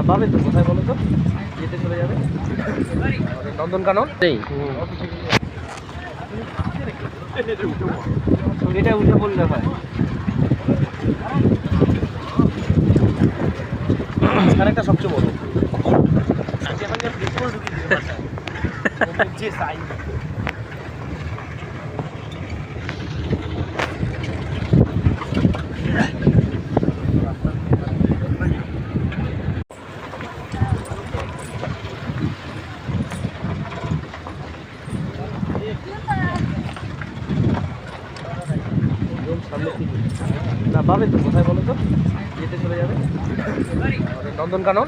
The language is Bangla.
পাবে তো, কোথায় বলো তো? যেতে চলে যাবে নন্দনকানন। এটা উঠে বললে হয়। এখানেটা সবচেয়ে বড়। যে সাইজ না পাবে তো, কোথায় বলো তো? যেতে চলে যাবে নন্দনকানন।